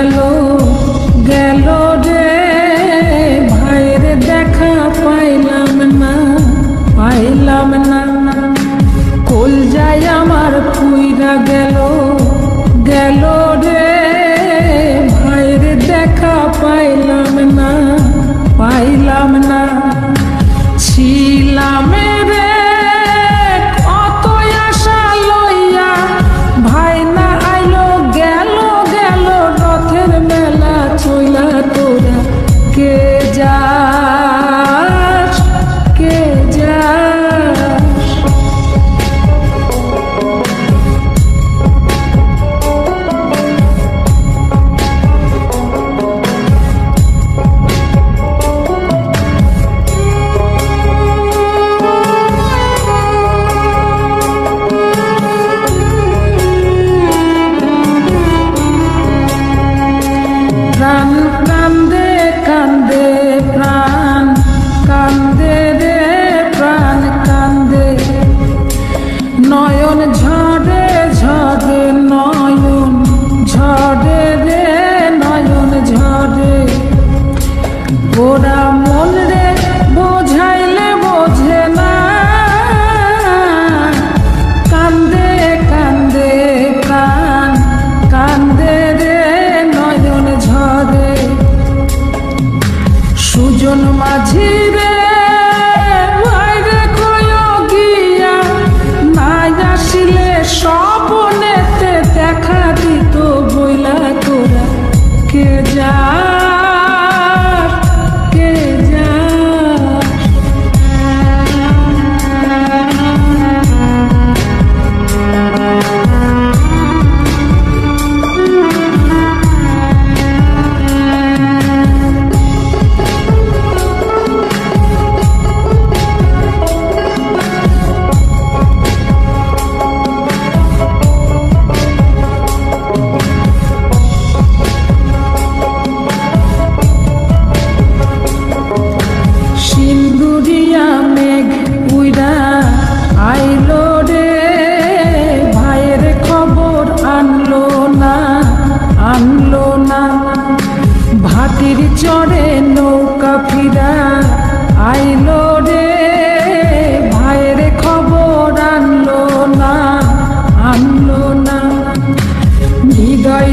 গেল গেল রে ভাইয়ের দেখা পাইলাম না পাইলাম না কলজায় আমার পুইরা গেল গেল রে ভাইয়ের দেখা পাইলাম না পাইলাম না ছিলাম রে কত আশা লইয়া ভাই না আইলো গেল গেল রথের মেলা চইলা তোরা কে যাস কে যাস প্রাণ কান্দে কান্দে প্রাণ কান্দে রে প্রাণ কান্দে নয়ন ঝরে ঝরে নয়ন ঝরে রে নয়ন ঝরে ওরা মন রে বোঝাইলে বোঝে না কান্দে কান্দে প্রাণ কান্দে রে নয়ন ঝরে সুজন মাঝি রে ভাইরে কয় গিয়া নাই আসিলে স্বপনেতে দেখা দিত বইলা তোরা কে যাস কে যাস সিন্দুরিয়া মেঘ উইরা আইলো রে ভাইয়ের খবর আনলো না আনলো না ভাটির চড়ে নৌকা ফিরা আইলো রে ভাইয়ের খবর আনলো না আনলো না হৃদয়